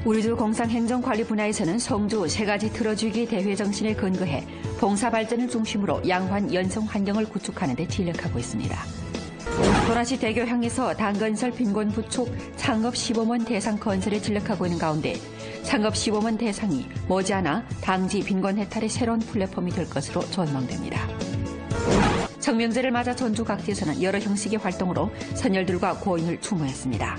우리주 공상행정관리 분야에서는 성주 세 가지 틀어주기 대회 정신에 근거해 봉사발전을 중심으로 양환 연성 환경을 구축하는 데 진력하고 있습니다. 도라시 대교 향에서 당건설 빈곤 부축 창업 시범원 대상 건설에 진력하고 있는 가운데 창업 시범원 대상이 머지않아 당지 빈곤 해탈의 새로운 플랫폼이 될 것으로 전망됩니다. 청명제를 맞아 전주 각지에서는 여러 형식의 활동으로 선열들과 고인을 추모했습니다.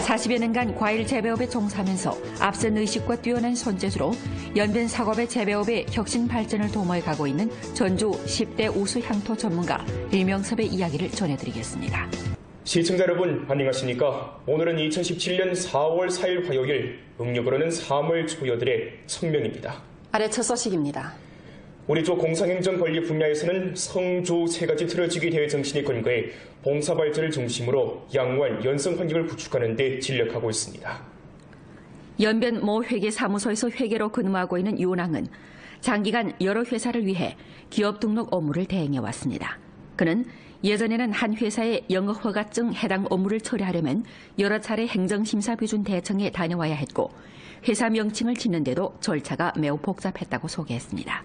40여 년간 과일 재배업에 종사하면서 앞선 의식과 뛰어난 손재주로 연변 사업의 재배업의 혁신 발전을 도모해 가고 있는 전주 10대 우수 향토 전문가 일명섭의 이야기를 전해드리겠습니다. 시청자 여러분 안녕하십니까? 오늘은 2017년 4월 4일 화요일, 음력으로는 3월 초여들의 성명입니다. 아래 첫 소식입니다. 우리 쪽 공상행정 관리 분야에서는 성주 세 가지 틀어지기 대회 정신에 근거해 봉사발전을 중심으로 양호한 연성 환경을 구축하는 데 진력하고 있습니다. 연변 모 회계사무소에서 회계로 근무하고 있는 윤왕은 장기간 여러 회사를 위해 기업 등록 업무를 대행해왔습니다. 그는 예전에는 한 회사의 영업허가증 해당 업무를 처리하려면 여러 차례 행정심사비준 대청에 다녀와야 했고 회사 명칭을 짓는데도 절차가 매우 복잡했다고 소개했습니다.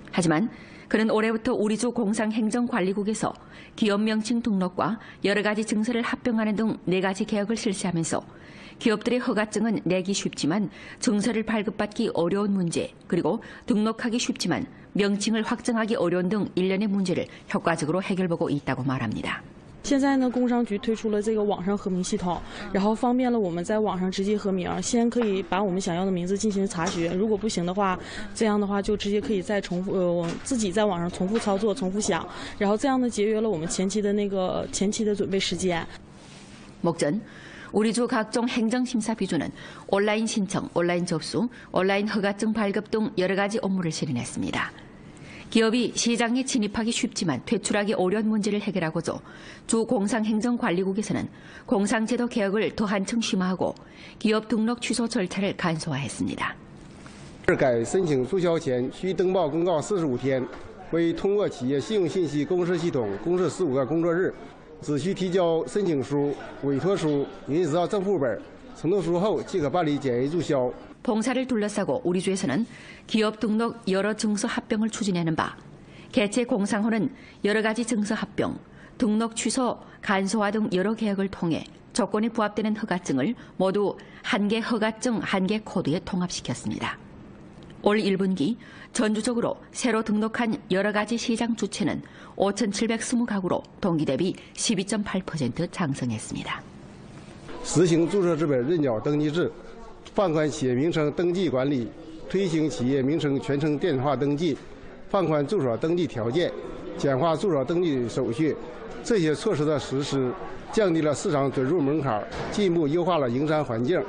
하지만 그는 올해부터 우리주 공상행정관리국에서 기업 명칭 등록과 여러 가지 증서를 합병하는 등 4가지 개혁을 실시하면서 기업들의 허가증은 내기 쉽지만 증서를 발급받기 어려운 문제, 그리고 등록하기 쉽지만 명칭을 확정하기 어려운 등 일련의 문제를 효과적으로 해결보고 있다고 말합니다. 现在呢，工商局推出了这个网上核名系统，然后方便了我们在网上直接核名，先可以把我们想要的名字进行查询，如果不行的话，这样的话就直接可以再重复自己在网上重复操作、重复想，然后这样呢节约了我们前期的准备时间。 목전 우리주 각종 행정심사 비준은 온라인 신청, 온라인 접수, 온라인 허가증 발급 등 여러 가지 업무를 실현했습니다. 기업이 시장에 진입하기 쉽지만 퇴출하기 어려운 문제를 해결하고자 주 공상행정관리국에서는 공상제도 개혁을 더 한층 심화하고 기업 등록 취소 절차를 간소화했습니다. 改申请注销前需登报公告45天，为通过企业信用信息公示系统公示15个工作日，只需提交申请书、委托书、营业执照正副本、承诺书后即可办理简易注销。 봉사를 둘러싸고 우리 주에서는 기업 등록 여러 증서 합병을 추진하는 바, 개체 공상호는 여러 가지 증서 합병, 등록 취소, 간소화 등 여러 개혁을 통해 조건이 부합되는 허가증을 모두 한 개 허가증, 한 개 코드에 통합시켰습니다. 올 1분기 전주적으로 새로 등록한 여러 가지 시장 주체는 5,720가구로 동기 대비 12.8% 상승했습니다. 实行注册资本认缴登记制。 放宽企业名称登记管理，推行企业名称全程电子化登记，放宽住所登记条件，简化住所登记手续。这些措施的实施，降低了市场准入门槛，进一步优化了营商环境，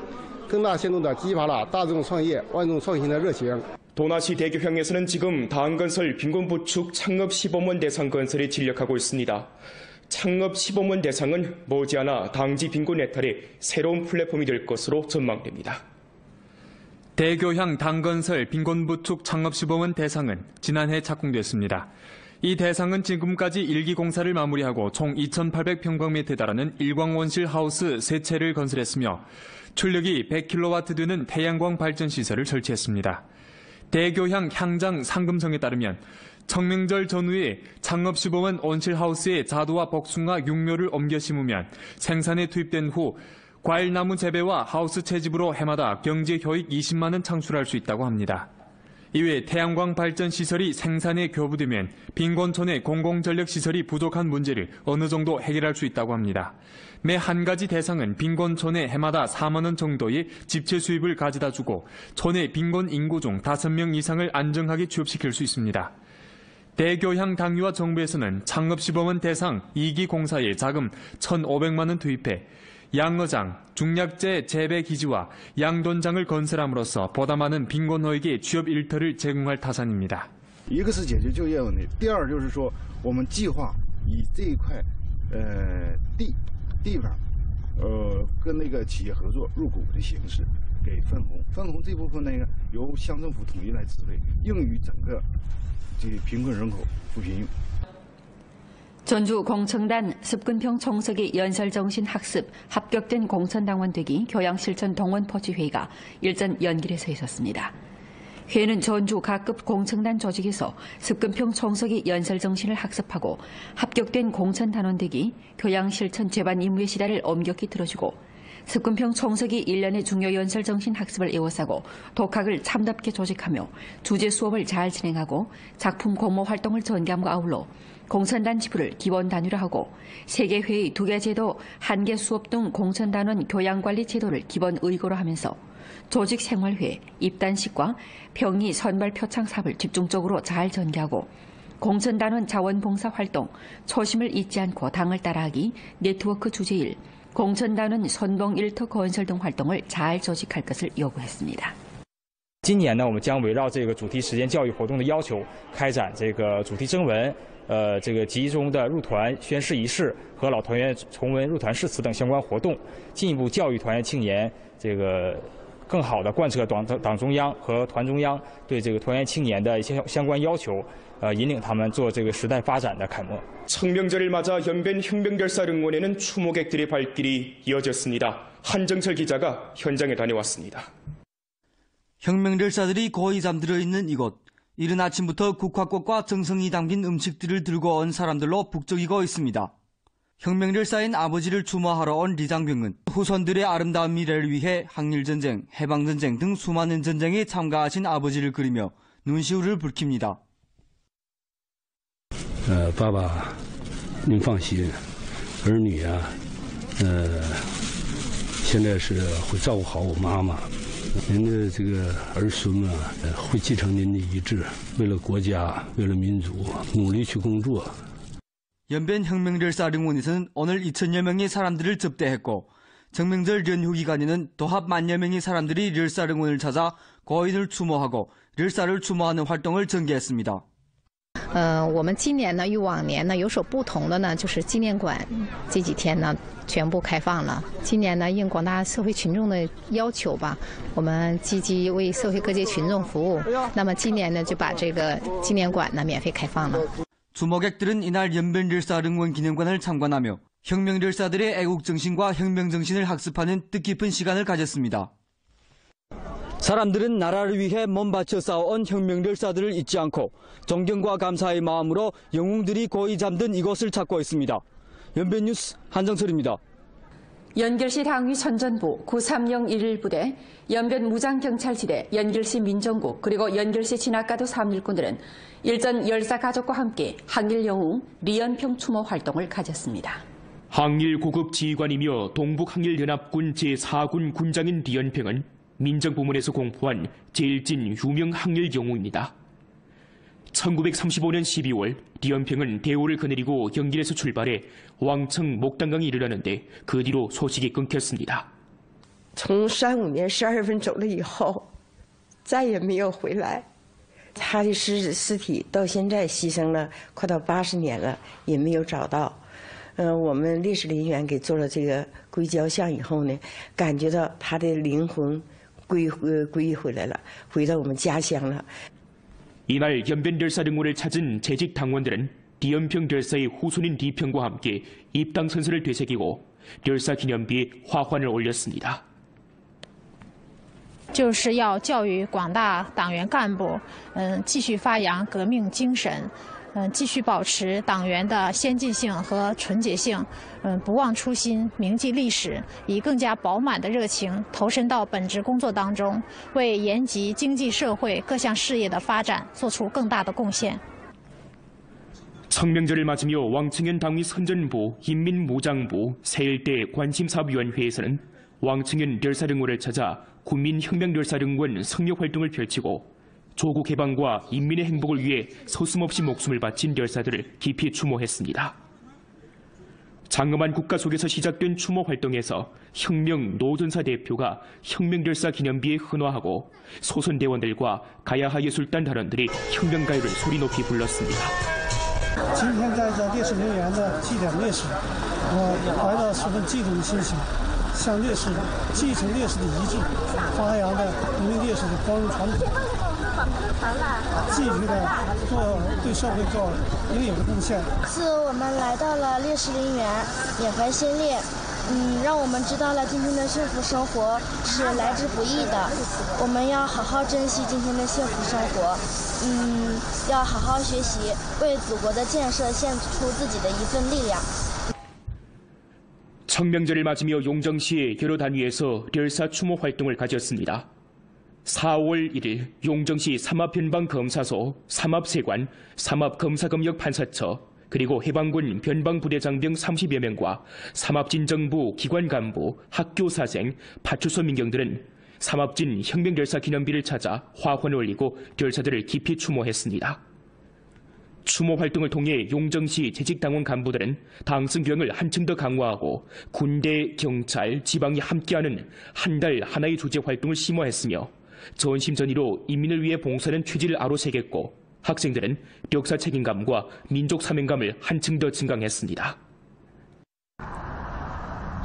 更大限度地激发了大众创业、万众创新的热情。 도나시 대교향에서는 지금 당건설 빈곤부축 창업시범원 대상 건설에 진력하고 있습니다. 창업시범원 대상은 머지않아 당지 빈곤 해탈의 새로운 플랫폼이 될 것으로 전망됩니다. 대교향 당건설 빈곤부축 창업시범원 대상은 지난해 착공됐습니다. 이 대상은 지금까지 1기 공사를 마무리하고 총 2,800평방미터에 달하는 일광원실 하우스 3채를 건설했으며 출력이 100kW 되는 태양광 발전시설을 설치했습니다. 대교향 향장 상금성에 따르면 청명절 전후에 창업시범원 온실하우스에 자두와 복숭아, 육묘를 옮겨 심으면 생산에 투입된 후 과일나무 재배와 하우스 채집으로 해마다 경제 효익 20만 원 창출할 수 있다고 합니다. 이외 태양광 발전 시설이 생산에 교부되면 빈곤촌의 공공전력시설이 부족한 문제를 어느 정도 해결할 수 있다고 합니다. 매 한 가지 대상은 빈곤촌에 해마다 4만 원 정도의 집체 수입을 가져다 주고 촌의 빈곤 인구 중 5명 이상을 안정하게 취업시킬 수 있습니다. 대교향 당위와 정부에서는 창업시범원 대상 2기 공사에 자금 1,500만 원 투입해 양어장, 중약재 재배기지와 양돈장을 건설함으로써 보다 많은 빈곤호에게 취업 일터를 제공할 타산입니다. 一个是解决就业问题，第二就是说我们计划以这一块地方跟那个企业合作入股的形式给分红，分红这部分由乡政府统一来支配，用于整个这贫困人口扶贫用。 전주 공청단 습근평 총석이 연설정신학습 합격된 공천당원 되기 교양실천 동원포취회의가 일전 연길에서 있었습니다. 회의는 전주 각급 공청단 조직에서 습근평 총석이 연설정신을 학습하고 합격된 공천단원 되기 교양실천 제반 임무의 시다를 엄격히 들어주고 습근평 총석이 1년의 중요 연설정신 학습을 에워싸고 독학을 참답게 조직하며 주제 수업을 잘 진행하고 작품 공모 활동을 전개함과 아울러 공천단 지부를 기본 단위로 하고 세계회의 2개 제도 1개 수업 등 공천단원 교양관리 제도를 기본 의거로 하면서 조직생활회, 입단식과 평의 선발 표창 사업을 집중적으로 잘 전개하고 공천단원 자원봉사 활동, 초심을 잊지 않고 당을 따라하기, 네트워크 주제일, 공천단원 선봉 일터 건설 등 활동을 잘 조직할 것을 요구했습니다. 今年呢，我们将围绕这个主题实践教育活动的要求，开展这个主题征文，这个集中的入团宣誓仪式和老团员重温入团誓词等相关活动，进一步教育团员青年这个更好地贯彻党中央和团中央对这个团员青年的一些相关要求，引领他们做这个时代发展的楷模。 청명절을 맞아 연변 혁명결사 응원에는 추모객들의 발길이 이어졌습니다. 한정철 기자가 현장에 다녀왔습니다. 혁명절사들이 거의 잠들어 있는 이곳. 이른 아침부터 국화꽃과 정성이 담긴 음식들을 들고 온 사람들로 북적이고 있습니다. 혁명절사인 아버지를 추모하러 온 리장병은 후손들의 아름다운 미래를 위해 항일전쟁, 해방전쟁 등 수많은 전쟁에 참가하신 아버지를 그리며 눈시울을 붉힙니다. 爸爸，您放心，儿女啊，现在是会照顾好我妈妈，您的这个儿孙们会继承您的遗志，为了国家，为了民族，努力去工作。 연변 혁명절사 릉원에서는 오늘 2,000여 명의 사람들을 접대했고 정명절 연휴 기간에는 도합 10,000여 명의 사람들이 렬사 릉원을 찾아 고인을 추모하고 렬사를 추모하는 활동을 전개했습니다. 我们今年呢与往年呢有所不同的呢，就是纪念馆这几天呢全部开放了。今年呢应广大社会群众的要求吧，我们积极为社会各界群众服务。那么今年呢就把这个纪念馆呢免费开放了。 추모객들은 이날 연변절사 릉원 기념관을 참관하며 혁명절사들의 애국정신과 혁명정신을 학습하는 뜻깊은 시간을 가졌습니다. 사람들은 나라를 위해 몸 바쳐 싸워온 혁명절사들을 잊지 않고 존경과 감사의 마음으로 영웅들이 고이 잠든 이곳을 찾고 있습니다. 연변뉴스 한정철입니다. 연결시 당위 선전부 9301부대, 연변 무장경찰지대, 연결시 민정국, 그리고 연결시 진학가도 3일꾼들은 일전 열사 가족과 함께 항일 영웅 리연평 추모 활동을 가졌습니다. 항일 고급 지휘관이며 동북항일연합군 제4군 군장인 리연평은 민정부문에서 공포한 제일진 유명 항일 영웅입니다. 1935년 12월 리연평은 대우를 거느리고 연길에서 출발해 왕청 목단강에 이르려는데 그 뒤로 소식이 끊겼습니다. 从35年12月份走了以后，再也没有回来。他的尸体到现在牺牲了快到80年了，也没有找到。我们烈士陵园给做了这个归焦像以后呢，感觉到他的灵魂归回来了，回到我们家乡了。 이날 연변열사 릉원을 찾은 재직 당원들은 리연평 열사의 후손인 리평과 함께 입당 선서를 되새기고 열사 기념비에 화환을 올렸습니다. 就是要教育广大党员干部，继续发扬革命精神，继续保持党员的先进性和纯洁性，不忘初心，铭记历史，以更加饱满的热情投身到本职工作当中，为延吉经济社会各项事业的发展做出更大的贡献。 청명절을 맞으며 왕청현 당위 선전부, 인민무장부, 세일대 관심사업위원회에서는 왕청현 열사릉원을 찾아 국민혁명열사릉원 성묘활동을 펼치고 조국 해방과 인민의 행복을 위해 서슴없이 목숨을 바친 열사들을 깊이 추모했습니다. 장엄한 국가 속에서 시작된 추모 활동에서 혁명 노전사 대표가 혁명열사 기념비에 헌화하고 소선대원들과 가야하 예술단 단원들이 혁명가요를 소리 높이 불렀습니다. 今天在这烈士陵园的祭奠烈士，我怀着十分激动的心情，向烈士继承烈士的遗志，发扬的革命烈士的光荣传统。继续的对社会做应有的贡献。是我们来到了烈士陵园，缅怀先烈。让我们知道了今天的幸福生活是来之不易的，我们要好好珍惜今天的幸福生活，要好好学习，为祖国的建设献出自己的一份力量。 청명절을 맞으며 용정시의 여러 단위에서 렬사 추모 활동을 가졌습니다. 4월 1일 용정시 삼합변방검사소, 삼합세관, 삼합검사검역 판사처, 그리고 해방군 변방부대장 등 30여 명과 삼합진정부 기관 간부, 학교사생, 파출소 민경들은 삼합진 혁명열사 기념비를 찾아 화환을 올리고 열사들을 깊이 추모했습니다. 추모 활동을 통해 용정시 재직당원 간부들은 당승 교양을 한층 더 강화하고 군대, 경찰, 지방이 함께하는 한 달 하나의 조직 활동을 심화했으며 전심전의로 인민을 위해 봉사하는 취지를 아로새겼고 학생들은 역사 책임감과 민족 사명감을 한층 더 증강했습니다.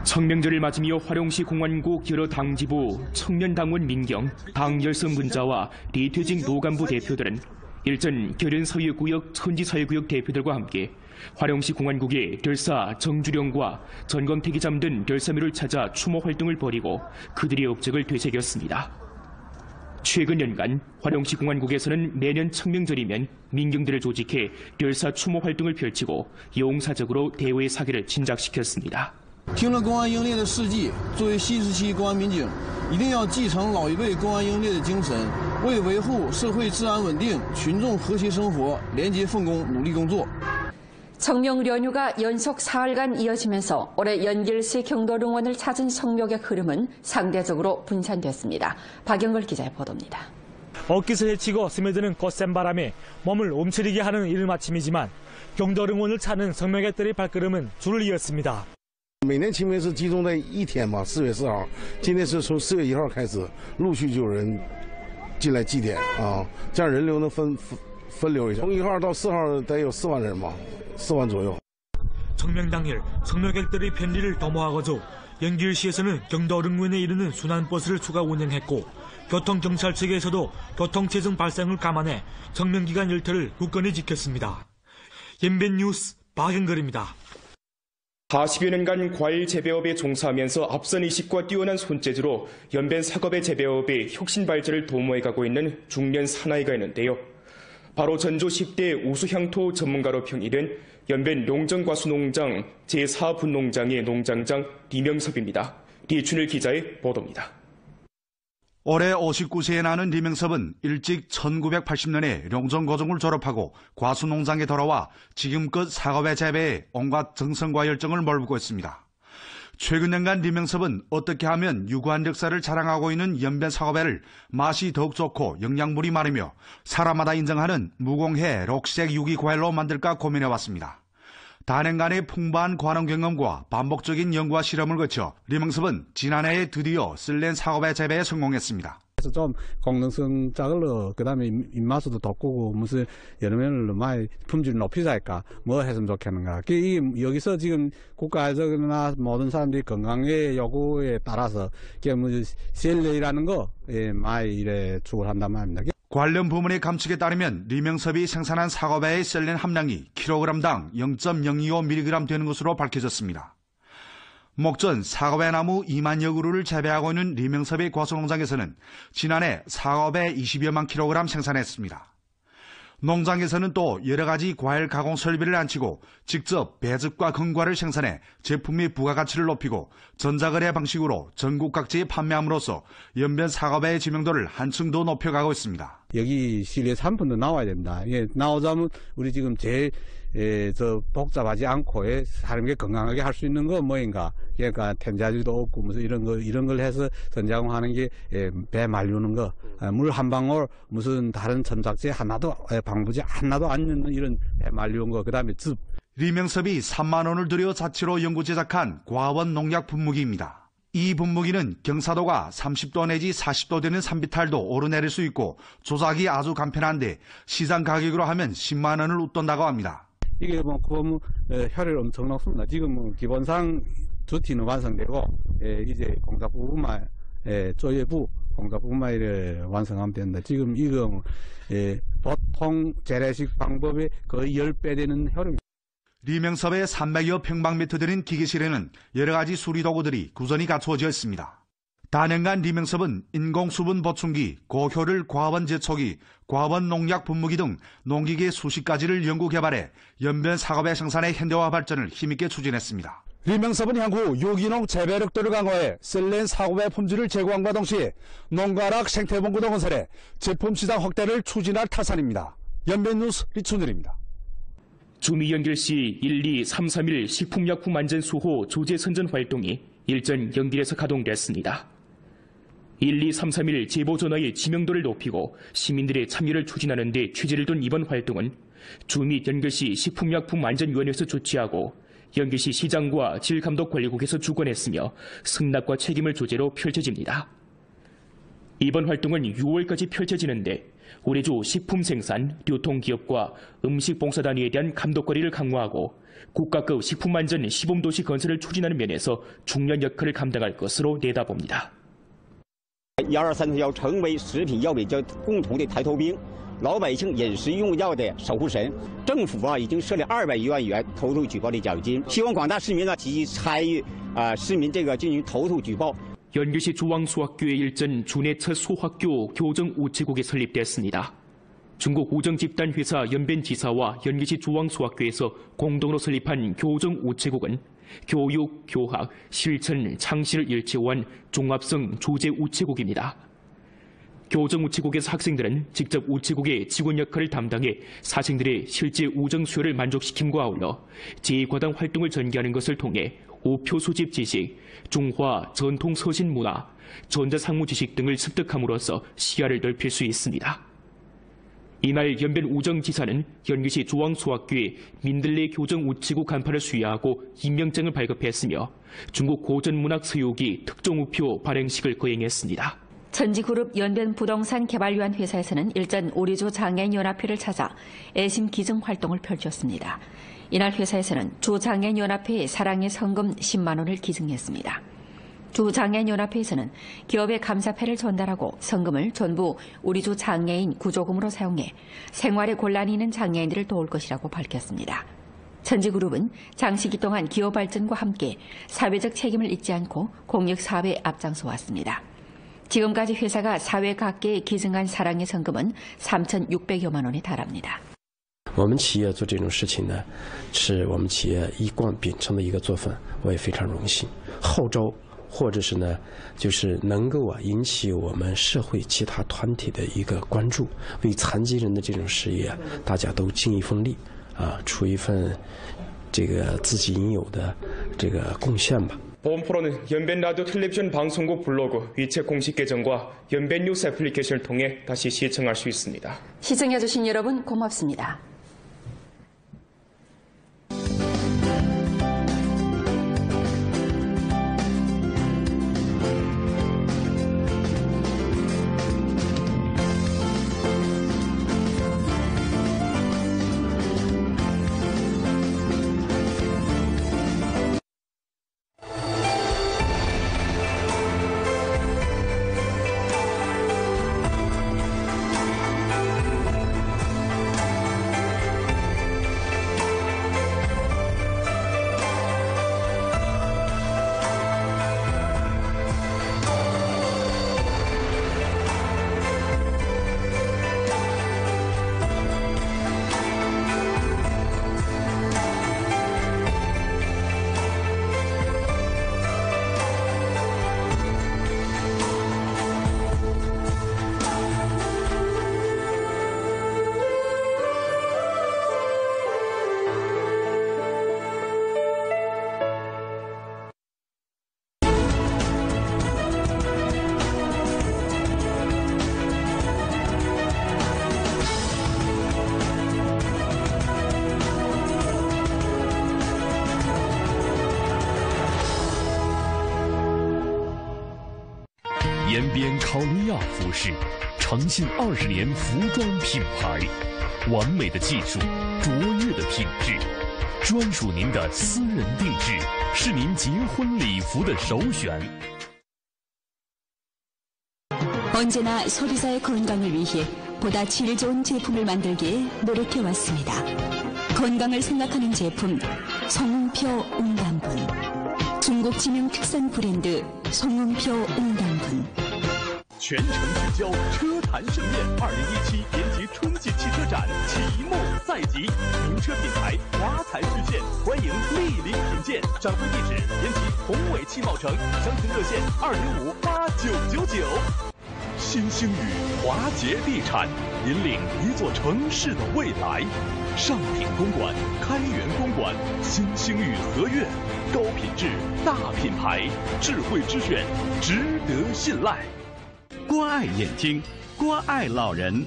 청명절을 맞으며 화룡시 공안국 여러 당지부, 청년당원 민경, 당열성분자와 리퇴직 노간부 대표들은 일전 결연사회구역, 천지사회구역 대표들과 함께 화룡시 공안국의 렬사 정주령과 전광택이 잠든 렬사묘를 찾아 추모 활동을 벌이고 그들의 업적을 되새겼습니다. 최근 연간 화룡시 공안국에서는 매년 청명절이면 민경들을 조직해 렬사 추모 활동을 펼치고 용사적으로 대외 사기를 진작시켰습니다. 听了公安英烈的事迹，作为新时期公安民警，一定要继承老一辈公安英烈的精神，为维护社会治安稳定、群众和谐生活廉洁奉公，努力工作。 청명 연휴가 연속 사흘간 이어지면서 올해 연길시 경도릉원을 찾은 성묘객 흐름은 상대적으로 분산됐습니다. 박영걸 기자의 보도입니다. 옷깃을 헤치고 스며드는 거센 바람에 몸을 움츠리게 하는 이른 아침이지만 경도릉원을 찾는 성묘객들의 발걸음은 줄을 이었습니다. 每年清明是集中在一天嘛，4月4号，今天是从4月1号开始，陆续就有人进来祭奠啊，这样人流能分流一下。从1号到4号得有4万人嘛，4万左右。 청명 당일 성묘객들의 편리를 도모하고자 연길시에서는 경도릉원에 이르는 순환버스를 추가 운행했고 교통경찰 측에서도 교통체증 발생을 감안해 청명기간 일터를 굳건히 지켰습니다. 연변 뉴스 박영걸입니다. 40여 년간 과일 재배업에 종사하면서 앞선 의식과 뛰어난 손재주로 연변 사과배 재배업의 혁신 발전을 도모해가고 있는 중년 사나이가 있는데요. 바로 전주 10대 우수향토 전문가로 평이된 연변 용정과수농장 제4분농장의 농장장 리명섭입니다. 리춘일 기자의 보도입니다. 올해 59세에 나는 리명섭은 일찍 1980년에 용정고중을 졸업하고 과수농장에 돌아와 지금껏 사과배 재배에 온갖 정성과 열정을 몰고 있습니다. 최근 년간 리명섭은 어떻게 하면 유구한 역사를 자랑하고 있는 연변 사과배를 맛이 더욱 좋고 영양분이 많으며 사람마다 인정하는 무공해 녹색 유기 과일로 만들까 고민해왔습니다. 다년간의 풍부한 관원 경험과 반복적인 연구와 실험을 거쳐 리명섭은 지난해에 드디어 쓸렌 사과배 재배에 성공했습니다. 그래서 좀 공정성 작을로 그다음에 입맛도 돋구고 무슨 여름에는 많이 품질 높이자 할까 뭐 했으면 좋겠는가. 여기서 지금 국가에서나 모든 사람들이 건강의 요구에 따라서 이게 뭐 셀레이라는 거 많이 이래 추구를 한단 말입니다. 관련 부문의 감측에 따르면 리명섭이 생산한 사과배의 셀렌 함량이 킬로그램당 0.025mg 되는 것으로 밝혀졌습니다. 목전 사과배 나무 2만여 그루를 재배하고 있는 리명섭의 과수농장에서는 지난해 사과배 20여만 킬로그램 생산했습니다. 농장에서는 또 여러 가지 과일 가공 설비를 안치고 직접 배즙과 건과를 생산해 제품의 부가가치를 높이고 전자거래 방식으로 전국 각지에 판매함으로써 연변 사과배의知名도를 한층 더 높여가고 있습니다. 여기 실내 상품도 나와야 된다. 예, 나오자면 우리 지금 제일 저 복잡하지 않고 사람에게 건강하게 할 수 있는 거 뭐인가? 그러니까添加剂도 없고 무슨 이런 걸 해서 전자공하는 게 배 말리는 거, 물 한 방울 무슨 다른 첨삭제 하나도 방부제 하나도 안 넣는 이런 배 말리는 거. 그다음에 즙. 리명섭이 3만 원을 들여 자체로 연구 제작한 과원 농약 분무기입니다. 이 분무기는 경사도가 30도 내지 40도 되는 산비탈도 오르내릴 수 있고 조작이 아주 간편한데 시장 가격으로 하면 10만 원을 웃돈다고 합니다. 이게 뭐 효율 엄청 높습니다. 지금 기본상 두티는 완성되고 이제 공작 부분만 조예부 봉사뿐만 아니라 완성하면 된다. 지금 이건 보통 재래식 방법의 거의 10배 되는 효능. 리명섭의 300여 평방미터 되는 기계실에는 여러 가지 수리도구들이 구전이 갖추어져 있습니다. 다년간 리명섭은 인공수분 보충기, 고효율 과원 제초기, 과원 농약 분무기 등 농기계 수십 가지를 연구 개발해 연변 사과배 생산의 현대화 발전을 힘있게 추진했습니다. 리명섭은 향후 유기농 재배력도를 강화해 셀렌 사과배 품질을 제고함과 동시에 농가락 생태본구 등 건설해 제품 시장 확대를 추진할 타산입니다. 연변뉴스 리춘들입니다. 주미 연결시 1, 2, 3, 3일 식품약품 안전 수호 조제 선전 활동이 일전 연길에서 가동됐습니다. 1, 2, 3, 3일 제보 전화의 지명도를 높이고 시민들의 참여를 추진하는 데 취지를 둔 이번 활동은 주미 연결시 식품약품안전위원회에서 주최하고 연길시 시장과 질감독관리국에서 주관했으며 승낙과 책임을 주제로 펼쳐집니다. 이번 활동은 6월까지 펼쳐지는데 올해주 식품생산, 유통기업과 음식봉사단위에 대한 감독관리를 강화하고 국가급 식품안전 시범도시 건설을 추진하는 면에서 중요한 역할을 감당할 것으로 내다봅니다. 123要成为食品药品共同的抬头兵，老百姓饮食用药的守护神。政府已经设立200余万元投诉举报的奖金，希望广大市民积极参与市民这个进行投诉举报。 연길시 중앙소학교의 일전 주내 첫 소학교 교정우체국이 설립됐습니다. 중국 우정집단회사 연변지사와 연길시 중앙소학교에서 공동으로 설립한 교정우체국은 교육, 교학, 실천, 창시를 일체화한 종합성 조제우체국입니다. 교정우체국에서 학생들은 직접 우체국의 직원 역할을 담당해 사생들의 실제 우정 수요를 만족시킴과 아울러 제2과당 활동을 전개하는 것을 통해 우표 수집 지식, 중화 전통 서신 문화, 전자상무 지식 등을 습득함으로써 시야를 넓힐 수 있습니다. 이날 연변 우정지사는 연길시 중앙소학교에 민들레 교정우체국 간판을 수여하고 임명장을 발급했으며 중국 고전문학 서유기 특종우표 발행식을 거행했습니다. 천지그룹 연변부동산개발위원 회사에서는 일전 우리주 장애인연합회를 찾아 애심 기증 활동을 펼쳤습니다. 이날 회사에서는 주장애인연합회에 사랑의 성금 10만 원을 기증했습니다. 주장애인연합회에서는 기업에 감사패를 전달하고 성금을 전부 우리주 장애인 구조금으로 사용해 생활에 곤란이 있는 장애인들을 도울 것이라고 밝혔습니다. 천지그룹은 장시기 동안 기업 발전과 함께 사회적 책임을 잊지 않고 공익 사업에 앞장서 왔습니다. 지금까지 회사가 사회 각계에 기증한 사랑의 성금은 3,600여만 원에 달합니다. 我们企业做这种事情呢，是我们企业一贯秉承的一个作风，我也非常荣幸。号召或者是呢，就是能够引起我们社会其他团体的一个关注，为残疾人的这种事业，大家都尽一份力，出一份这个自己应有的这个贡献吧。 본 프로는 연변 라디오 텔레비전 방송국 블로그 위챗 공식 계정과 연변 뉴스 애플리케이션을 통해 다시 시청할 수 있습니다. 시청해주신 여러분 고맙습니다.延边考利亚服饰，诚信20年服装品牌，完美的技术，卓越的品质，专属您的私人定制，是您结婚礼服的首选。 언제나 소비자의 건강을 위해 보다 질 좋은 제품을 만들기에 노력해왔습니다. 건강을 생각하는 제품 송웅표 웅담분. 중국 지명 특산 브랜드 송웅표 웅담분. 全城聚焦车坛盛宴，2017延吉春季汽车展启幕在即，名车品牌华彩巨献，欢迎莅临品鉴。展会地址：延吉宏伟汽贸城，详情热线2058999。新兴宇华捷地产引领一座城市的未来。上品公馆、开元公馆、新兴宇合苑，高品质大品牌，智慧之选，值得信赖。 关爱眼睛，关爱老人。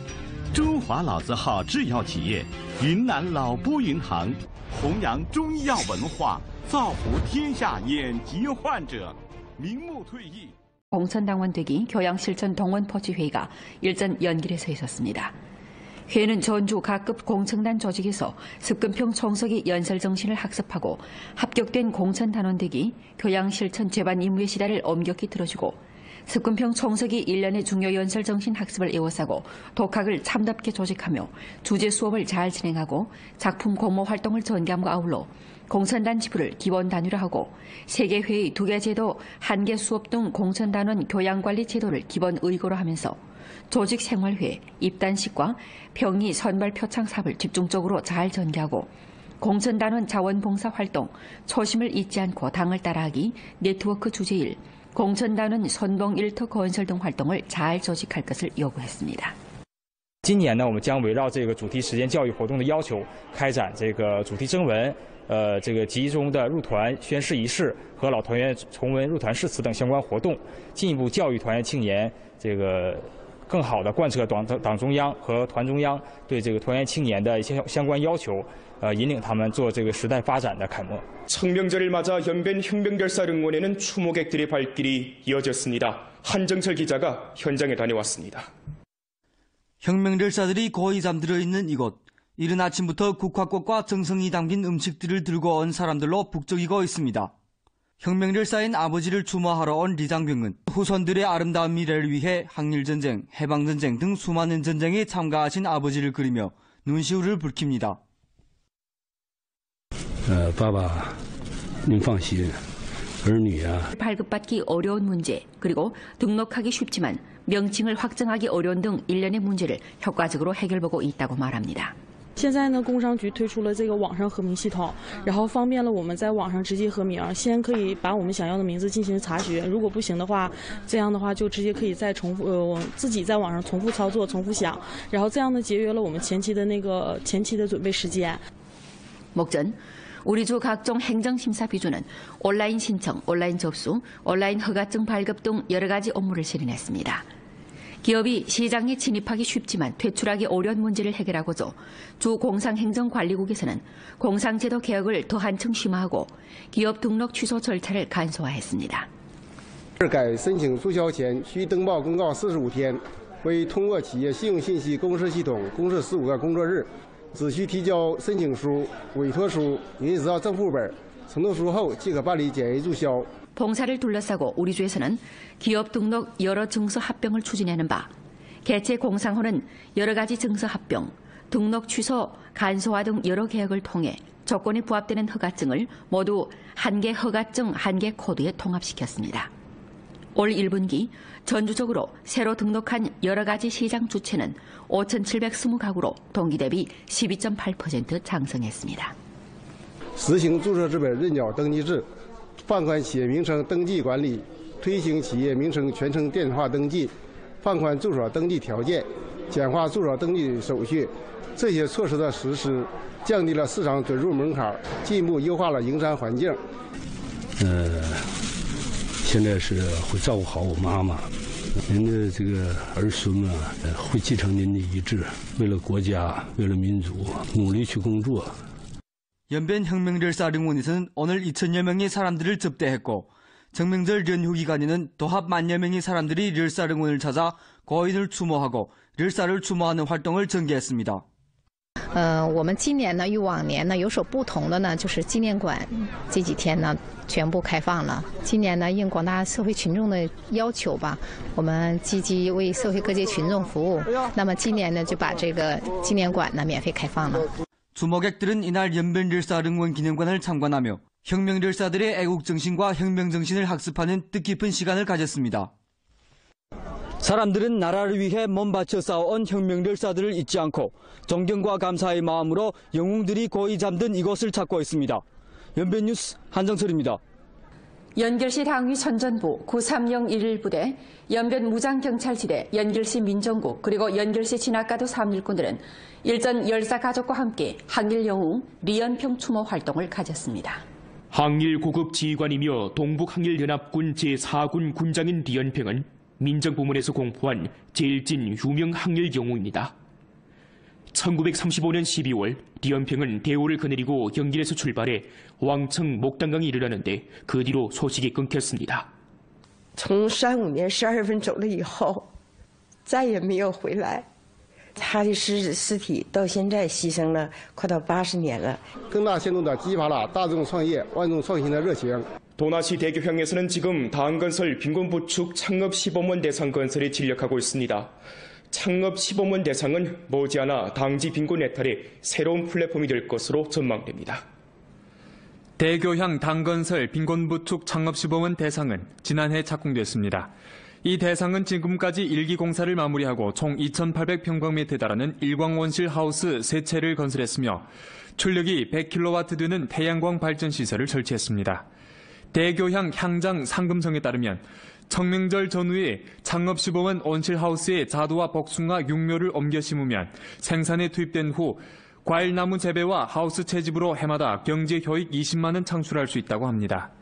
中华老字号制药企业云南老波云堂，弘扬中医药文化，造福天下眼疾患者。名目退役。 공천당원 되기 교양실천 동원포지회의가 일전 연길에서 있었습니다. 회의는 전주 각급 공청단 조직에서 습근평 총석이 연설정신을 학습하고 합격된 공천단원 되기 교양실천 제반 임무의 시다를 엄격히 들어주고 습근평 총석이 1년의 중요 연설정신 학습을 에워싸고 독학을 참답게 조직하며 주제 수업을 잘 진행하고 작품 공모 활동을 전개함과 아울러 공천단 지부를 기본 단위로 하고 세계회의 2개 제도 1개 수업 등 공천단원 교양관리 제도를 기본 의거로 하면서 조직생활회, 입단식과 병리 선발 표창 사업을 집중적으로 잘 전개하고 공천단원 자원봉사 활동, 초심을 잊지 않고 당을 따라하기, 네트워크 주제일, 공천단원 선봉 일터 건설 등 활동을 잘 조직할 것을 요구했습니다. 今年呢，我们将围绕这个主题实践教育活动的要求，开展这个主题征文，这个集中的入团宣誓仪式和老团员重温入团誓词等相关活动，进一步教育团员青年这个更好地贯彻党中央和团中央对这个团员青年的一些相关要求，引领他们做这个时代发展的楷模。 청명절을 맞아 연변 혁명결사 응원에는 추모객들의 발길이 이어졌습니다. 한정철 기자가 현장에 다녀왔습니다. 혁명절사들이 거의 잠들어 있는 이곳. 이른 아침부터 국화꽃과 정성이 담긴 음식들을 들고 온 사람들로 북적이고 있습니다. 혁명절사인 아버지를 추모하러 온 리장병은 후손들의 아름다운 미래를 위해 항일전쟁, 해방전쟁 등 수많은 전쟁에 참가하신 아버지를 그리며 눈시울을 붉힙니다. 爸爸，您放心，儿女啊。 발급받기 어려운 문제, 그리고 등록하기 쉽지만 명칭을 확정하기 어려운 등 일련의 문제를 효과적으로 해결보고 있다고 말합니다. 现在呢，工商局推出了这个网上核名系统，然后方便了我们在网上直接核名，先可以把我们想要的名字进行查询，如果不行的话，这样的话就直接可以再重复，自己在网上重复操作、重复想，然后这样呢节约了我们前期的准备时间。 목전 우리 주 각종 행정심사 비준은 온라인 신청, 온라인 접수, 온라인 허가증 발급 등 여러 가지 업무를 실현했습니다. 기업이 시장에 진입하기 쉽지만 퇴출하기 어려운 문제를 해결하고자 주 공상행정관리국에서는 공상제도 개혁을 더 한층 심화하고 기업 등록 취소 절차를 간소화했습니다. 改申请注销前需登报公告45天，为通过企业信用信息公示系统公示15个工作日。 只需提交申请书、委托书、营业执照正副本、承诺书后即可办理简易注销。 봉사를 둘러싸고 우리 주에서는 기업 등록 여러 증서 합병을 추진하는 바, 개체 공상호는 여러 가지 증서 합병, 등록 취소, 간소화 등 여러 개혁을 통해 조건에 부합되는 허가증을 모두 한 개 허가증, 한 개 코드에 통합시켰습니다. 올 1분기 전주적으로 새로 등록한 여러 가지 시장 주체는 5,720가구로 동기 대비 12.8% 상승했습니다. 实行注册资本认缴登记制，放宽企业名称登记管理，推行企业名称全程电话登记，放宽住所登记条件，简化住所登记手续。这些措施的实施，降低了市场准入门槛，进一步优化了营商环境。现在是会照顾好我妈妈，您的这个儿孙们会继承您的遗志，为了国家，为了民族，努力去工作。 연변 혁명절사 릉원에서는 오늘 2,000여 명의 사람들을 접대했고 정명절 연휴 기간에는 도합 10,000여 명의 사람들이 렬사 릉원을 찾아 고인을 추모하고 렬사를 추모하는 활동을 전개했습니다. 我们今年呢与往年呢有所不同的呢，就是纪念馆这几天呢全部开放了。今年呢应广大社会群众的要求吧，我们积极为社会各界群众服务。那么今年呢就把这个纪念馆呢免费开放了。 주목객들은 이날 연변열사 응원 기념관을 참관하며 혁명열사들의 애국정신과 혁명정신을 학습하는 뜻깊은 시간을 가졌습니다. 사람들은 나라를 위해 몸 바쳐 싸워온 혁명열사들을 잊지 않고 존경과 감사의 마음으로 영웅들이 고이 잠든 이곳을 찾고 있습니다. 연변뉴스 한정철입니다. 연결시 당위 선전부 9301부대, 연변 무장경찰지대, 연결시 민정국, 그리고 연결시 진학가도 3일꾼들은 일전 열사 가족과 함께 항일 영웅 리연평 추모 활동을 가졌습니다. 항일 고급 지휘관이며 동북항일연합군 제4군 군장인 리연평은 민정부문에서 공포한 제일 찐 유명 항일 영웅입니다. 1935년 12월 리연평은 대우를 거느리고 영길에서 출발해 왕청 목단강에 이르렀는데 그 뒤로 소식이 끊겼습니다. 从35年12月份走了以后再也没有回来。他的尸体到现在牺牲了快到80年了。更大限度地激发了大众创业、万众创新的热情。 도나시 대교향에서는 지금 다한건설 빈곤부축 창업 시범원 대상 건설에 진력하고 있습니다. 창업 시범원 대상은 머지않아 당지 빈곤 해탈의 새로운 플랫폼이 될 것으로 전망됩니다. 대교향 당건설 빈곤부축 창업시범원 대상은 지난해 착공됐습니다. 이 대상은 지금까지 1기 공사를 마무리하고 총 2,800평방미터에 달하는 일광원실 하우스 3채를 건설했으며 출력이 100kW 되는 태양광 발전시설을 설치했습니다. 대교향 향장 상금성에 따르면 청명절 전후에 창업시범원 온실하우스에 자두와 복숭아, 육묘를 옮겨 심으면 생산에 투입된 후 과일나무 재배와 하우스 채집으로 해마다 경제효익 20만 원 창출할 수 있다고 합니다.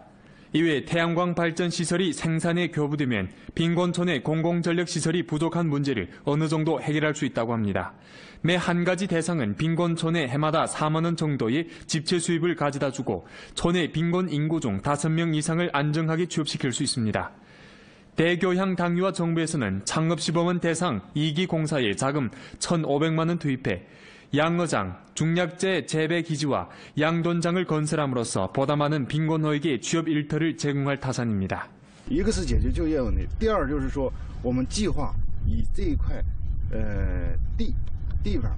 이외 태양광 발전 시설이 생산에 교부되면 빈곤촌의 공공전력시설이 부족한 문제를 어느 정도 해결할 수 있다고 합니다. 매 한 가지 대상은 빈곤촌에 해마다 4만 원 정도의 집체 수입을 가져다 주고 촌의 빈곤 인구 중 5명 이상을 안정하게 취업시킬 수 있습니다. 대교향 당위와 정부에서는 창업시범원 대상 2기 공사에 자금 1,500만 원 투입해 양어장, 중약재 재배기지와 양돈장을 건설함으로써 보다 많은 빈곤호에게 취업 일터를 제공할 타산입니다. 一个是解决就业问题，第二就是说我们计划以这一块地方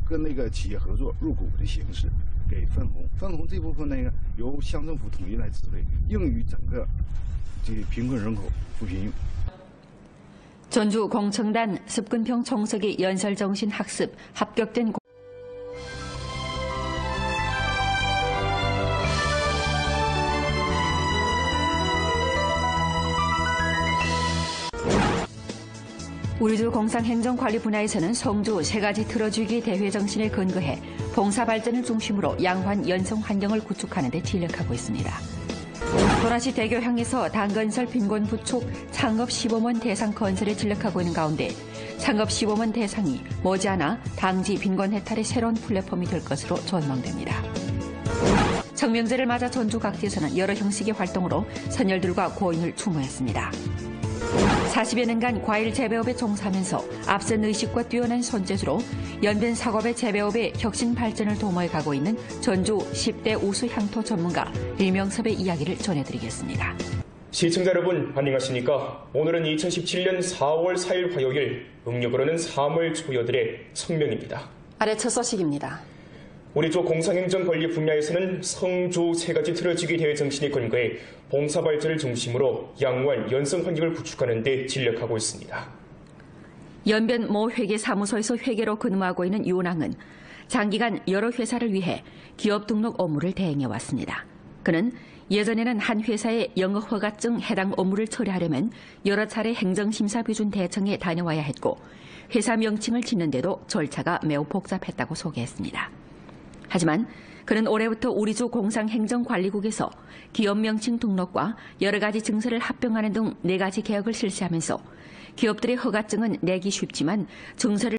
跟那个企业合作入股的形式给分红，分红这部分由乡政府统一来支配，用于整个这贫困人口扶贫。 전주 공청단 습근평 총석이 연설정신 학습 합격된 우리주 공상행정관리 분야에서는 성주 세 가지 틀어주기 대회 정신에 근거해 봉사발전을 중심으로 양환 연성 환경을 구축하는 데 진력하고 있습니다. 도나시 대교향에서 당건설 빈곤 부축 창업 시범원 대상 건설에 진력하고 있는 가운데 창업 시범원 대상이 머지않아 당지 빈곤 해탈의 새로운 플랫폼이 될 것으로 전망됩니다. 청명제를 맞아 전주 각지에서는 여러 형식의 활동으로 선열들과 고인을 추모했습니다. 40여 년간 과일 재배업에 종사하면서 앞선 의식과 뛰어난 손재주로 연변 사업의 재배업의 혁신 발전을 도모해 가고 있는 전주 10대 우수 향토 전문가 일명섭의 이야기를 전해드리겠습니다. 시청자 여러분 안녕하십니까? 오늘은 2017년 4월 4일 화요일 음력으로는 3월 초여들의 청명입니다. 아래 첫 소식입니다. 우리 쪽 공상행정 권리 분야에서는 성주 세 가지 틀어지기 대회 정신에 근거해 봉사발전을 중심으로 양환 연성 환경을 구축하는 데 진력하고 있습니다. 연변 모 회계사무소에서 회계로 근무하고 있는 윤왕은 장기간 여러 회사를 위해 기업 등록 업무를 대행해왔습니다. 그는 예전에는 한 회사의 영업허가증 해당 업무를 처리하려면 여러 차례 행정심사비준 대청에 다녀와야 했고 회사 명칭을 짓는데도 절차가 매우 복잡했다고 소개했습니다. 하지만 그는 올해부터 우리주 공상행정관리국에서 기업 명칭 등록과 여러 가지 증서를 합병하는 등 4가지 개혁을 실시하면서 기업들의 허가증은 내기 쉽지만 증서를